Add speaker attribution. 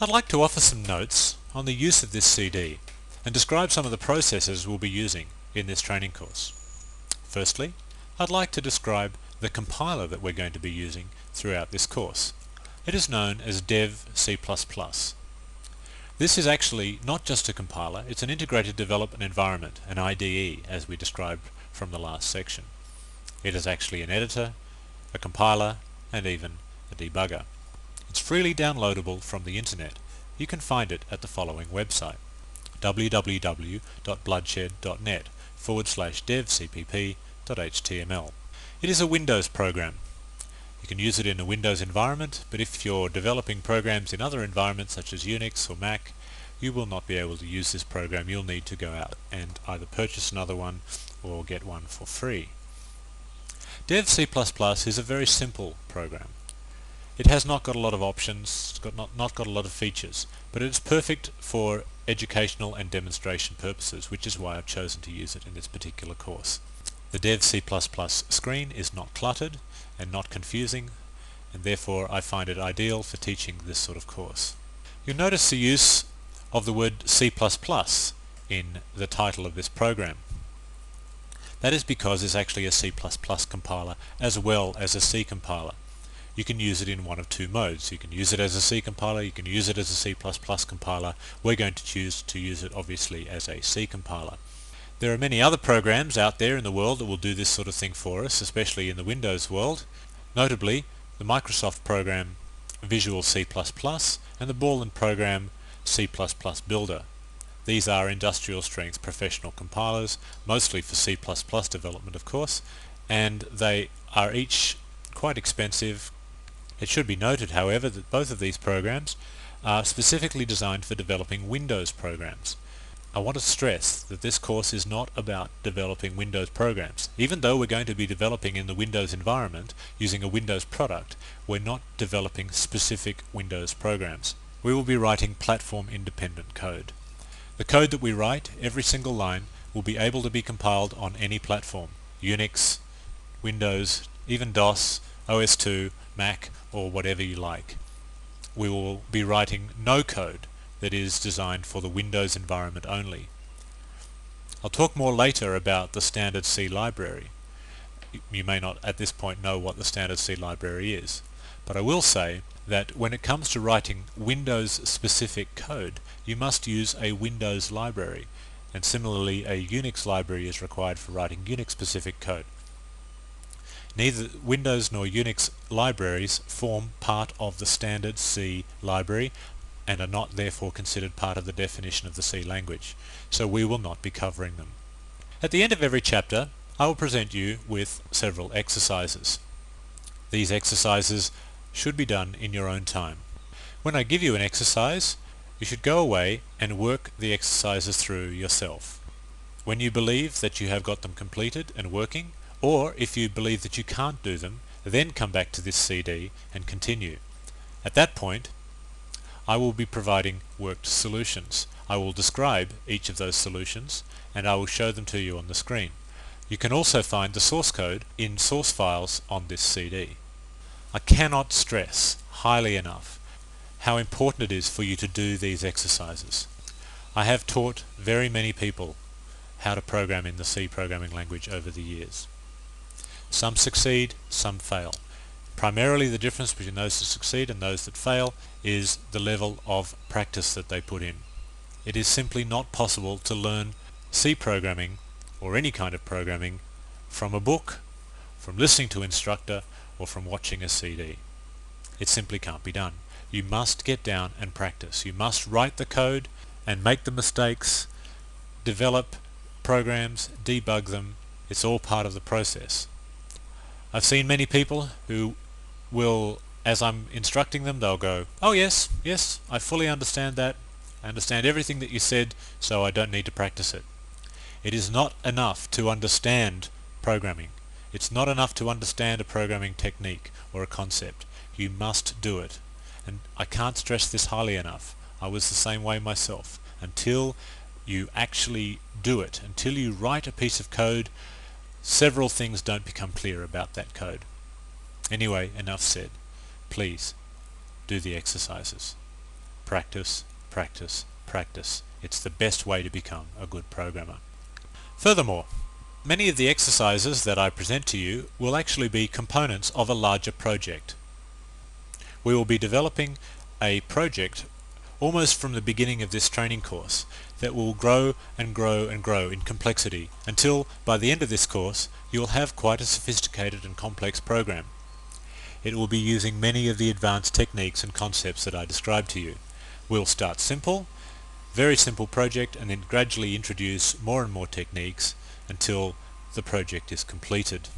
Speaker 1: I'd like to offer some notes on the use of this CD and describe some of the processes we'll be using in this training course. Firstly, I'd like to describe the compiler that we're going to be using throughout this course. It is known as Dev C++. This is actually not just a compiler, it's an integrated development environment, an IDE, as we described from the last section. It is actually an editor, a compiler, and even a debugger. It's freely downloadable from the internet. You can find it at the following website: www.bloodshed.net/devcpp.html. It is a Windows program. You can use it in a Windows environment, but if you're developing programs in other environments such as Unix or Mac, you will not be able to use this program. You'll need to go out and either purchase another one or get one for free. Dev C++ is a very simple program. It has not got a lot of options, it's not got a lot of features, but it's perfect for educational and demonstration purposes, which is why I've chosen to use it in this particular course. The Dev C++ screen is not cluttered and not confusing, and therefore I find it ideal for teaching this sort of course. You'll notice the use of the word C++ in the title of this program. That is because it's actually a C++ compiler as well as a C compiler. You can use it in one of two modes. You can use it as a C compiler, you can use it as a C++ compiler. We're going to choose to use it obviously as a C compiler. There are many other programs out there in the world that will do this sort of thing for us, especially in the Windows world, notably the Microsoft program Visual C++ and the Ball & program C++ Builder. These are industrial strength professional compilers, mostly for C++ development of course, and they are each quite expensive. It should be noted, however, that both of these programs are specifically designed for developing Windows programs. I want to stress that this course is not about developing Windows programs. Even though we're going to be developing in the Windows environment using a Windows product, we're not developing specific Windows programs. We will be writing platform-independent code. The code that we write, every single line, will be able to be compiled on any platform: Unix, Windows, even DOS, OS2, Mac, or whatever you like. We will be writing no code that is designed for the Windows environment only. I'll talk more later about the standard C library. You may not at this point know what the standard C library is, but I will say that when it comes to writing Windows specific code, you must use a Windows library, and similarly a Unix library is required for writing Unix specific code. Neither Windows nor Unix libraries form part of the standard C library and are not therefore considered part of the definition of the C language, so we will not be covering them. At the end of every chapter, I will present you with several exercises. These exercises should be done in your own time. When I give you an exercise, you should go away and work the exercises through yourself. When you believe that you have got them completed and working, or if you believe that you can't do them, then come back to this CD and continue. At that point, I will be providing worked solutions. I will describe each of those solutions and I will show them to you on the screen. You can also find the source code in source files on this CD. I cannot stress highly enough how important it is for you to do these exercises. I have taught very many people how to program in the C programming language over the years. Some succeed, some fail. Primarily the difference between those that succeed and those that fail is the level of practice that they put in. It is simply not possible to learn C programming or any kind of programming from a book, from listening to an instructor, or from watching a CD. It simply can't be done. You must get down and practice. You must write the code and make the mistakes, develop programs, debug them. It's all part of the process. I've seen many people who will, as I'm instructing them, they'll go, "Oh yes, I fully understand that. I understand everything that you said, so I don't need to practice it." It is not enough to understand programming. It's not enough to understand a programming technique or a concept. You must do it. And I can't stress this highly enough. I was the same way myself. Until you actually do it, until you write a piece of code, several things don't become clear about that code. Anyway, enough said. Please do the exercises. practice, practice, practice. It's the best way to become a good programmer. Furthermore, many of the exercises that I present to you will actually be components of a larger project. We will be developing a project almost from the beginning of this training course that will grow and grow and grow in complexity until by the end of this course you'll have quite a sophisticated and complex program. It will be using many of the advanced techniques and concepts that I described to you. We'll start simple, very simple project, and then gradually introduce more and more techniques until the project is completed.